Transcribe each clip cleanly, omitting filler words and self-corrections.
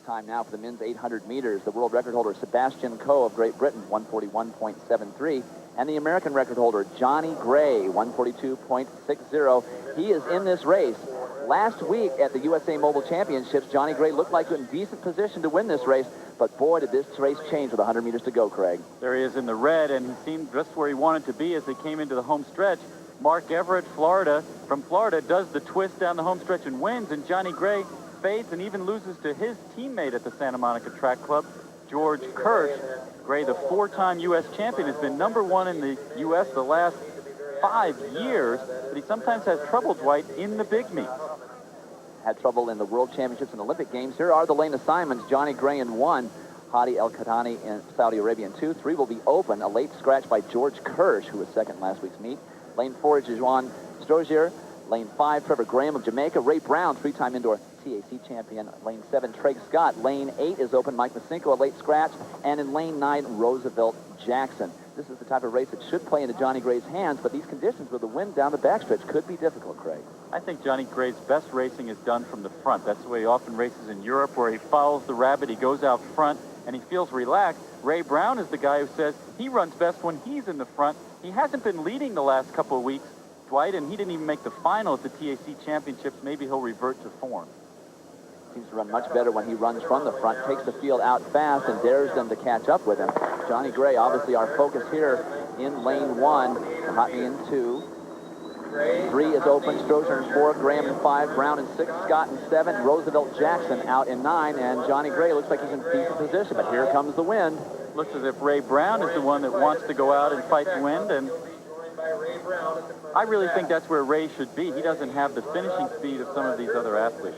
best time now for the men's 800 meters. The world record holder, Sebastian Coe of Great Britain, 141.73. And the American record holder, Johnny Gray, 142.60. He is in this race. Last week at the USA Mobile Championships, Johnny Gray looked like in decent position to win this race, but boy, did this race change with 100 meters to go, Craig. There he is in the red, and he seemed just where he wanted to be as they came into the home stretch. Mark Everett, from Florida, does the twist down the home stretch and wins, and Johnny Gray fades and even loses to his teammate at the Santa Monica Track Club, George Kirsch. Gray, the four-time U.S. champion, has been #1 in the U.S. the last 5 years, but he sometimes has trouble, Dwight, in the big meets. Had trouble in the World Championships and Olympic Games. Here are the lane assignments. Johnny Gray in 1, Hadi Al-Kahatny in Saudi Arabia in 2. 3 will be open. A late scratch by George Kirsch, who was second last week's meet. Lane 4 is Juan Strozier. Lane 5, Trevor Graham of Jamaica. Ray Brown, 3-time indoor TAC champion. Lane 7, Treg Scott. Lane 8 is open. Mike Masinko, a late scratch. And in lane 9, Roosevelt Jackson. This is the type of race that should play into Johnny Gray's hands, but these conditions with the wind down the backstretch could be difficult, Craig. I think Johnny Gray's best racing is done from the front. That's the way he often races in Europe, where he follows the rabbit, he goes out front, and he feels relaxed. Ray Brown is the guy who says he runs best when he's in the front. He hasn't been leading the last couple of weeks, Dwight, and he didn't even make the final at the TAC Championships. Maybe he'll revert to form. Seems to run much better when he runs from the front, takes the field out fast, and dares them to catch up with him. Johnny Gray, obviously our focus here in lane 1. Kahatny in 2. 3 is open. Strozier in 4. Graham in 5. Brown in 6. Scott in 7. Roosevelt Jackson out in 9. And Johnny Gray looks like he's in decent position, but here comes the wind. Looks as if Ray Brown is the one that wants to go out and fight the wind, and I really think that's where Ray should be. He doesn't have the finishing speed of some of these other athletes.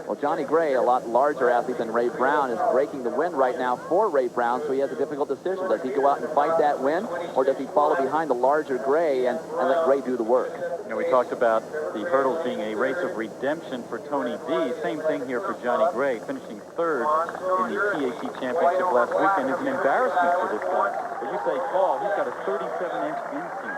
Well, Johnny Gray, a lot larger athlete than Ray Brown, is breaking the wind right now for Ray Brown, so he has a difficult decision. Does he go out and fight that wind, or does he follow behind the larger Gray and let Gray do the work? You know, we talked about the hurdles being a race of redemption for Tony D. Same thing here for Johnny Gray, finishing 3rd in the TAC Championship last weekend is an embarrassment for this guy. When you say fall, he's got a 37-inch inseam.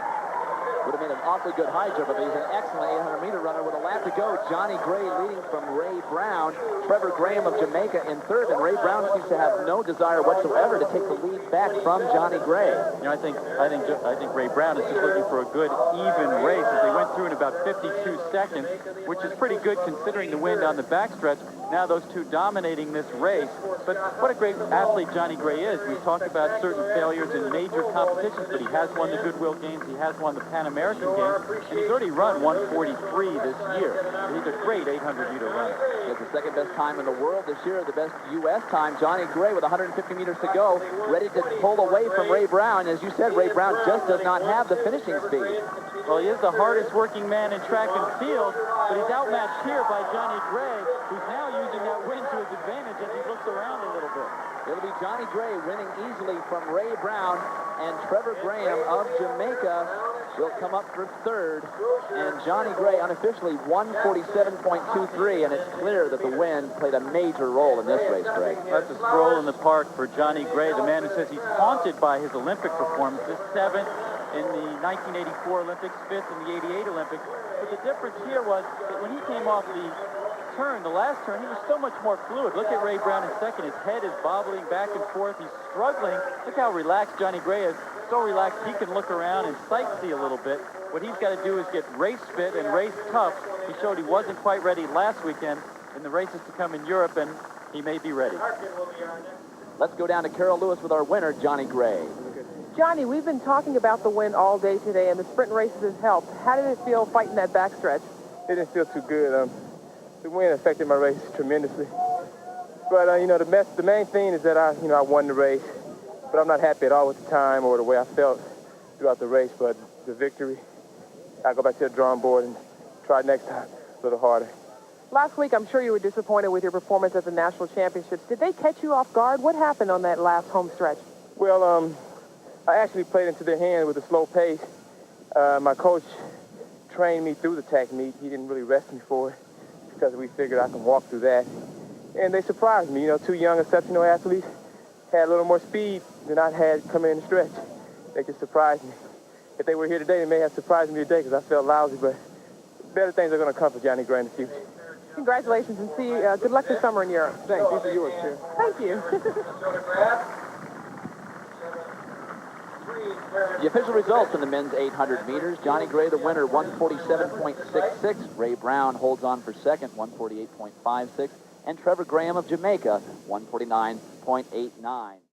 Would have made an awfully good high jump, but he's an excellent 800-meter runner with a lap to go. Johnny Gray leading from Ray Brown. Trevor Graham of Jamaica in 3rd, and Ray Brown seems to have no desire whatsoever to take the lead back from Johnny Gray. You know, I think Ray Brown is just looking for a good, even race as they went through in about 52 seconds, which is pretty good considering the wind on the backstretch. Now those two dominating this race. But what a great athlete Johnny Gray is. We've talked about certain failures in major competitions, but he has won the Goodwill Games, he has won the Pan American Games, and he's already run 143 this year. He's a great 800-meter runner. He has the second best time in the world this year, the best U.S. time. Johnny Gray with 150 meters to go, ready to pull away from Ray Brown. As you said, Ray Brown just does not have the finishing speed. Well, he is the hardest working man in track and field, but he's outmatched here by Johnny Gray, who's now using that wind to his advantage as he looks around a little bit. It'll be Johnny Gray winning easily from Ray Brown, and Trevor Graham of Jamaica will come up for 3rd, and Johnny Gray unofficially 147.23, and it's clear that the wind played a major role in this race, Greg. That's a stroll in the park for Johnny Gray, the man who says he's haunted by his Olympic performances, 7th in the 1984 Olympics, 5th in the 88 Olympics. But the difference here was that when he came off the turn, the last turn, he was so much more fluid. Look at Ray Brown in 2nd. His head is bobbling back and forth. He's struggling. Look how relaxed Johnny Gray is. So relaxed he can look around and sightsee a little bit. What he's got to do is get race fit and race tough. He showed he wasn't quite ready last weekend in the races to come in Europe, and he may be ready. Let's go down to Carol Lewis with our winner, Johnny Gray. Johnny, we've been talking about the wind all day today, and the sprint races has helped. How did it feel fighting that backstretch? It didn't feel too good. The wind affected my race tremendously. But, you know, the main thing is that I won the race. But I'm not happy at all with the time or the way I felt throughout the race. But the victory, I go back to the drawing board and try next time a little harder. Last week, I'm sure you were disappointed with your performance at the national championships. Did they catch you off guard? What happened on that last home stretch? Well, I actually played into their hand with a slow pace. My coach trained me through the track meet. He didn't really rest me for it because we figured I can walk through that. And they surprised me. You know, 2 young, exceptional athletes had a little more speed than I had coming in the stretch. They just surprised me. If they were here today, they may have surprised me today because I felt lousy, but better things are going to come for Johnny Gray in the future. Congratulations, and see you. Good luck this summer in Europe. Thanks. These are yours, too. Thank you. The official results in the men's 800 meters. Johnny Gray, the winner, 147.66. Ray Brown holds on for second, 148.56. And Trevor Graham of Jamaica, 149.89.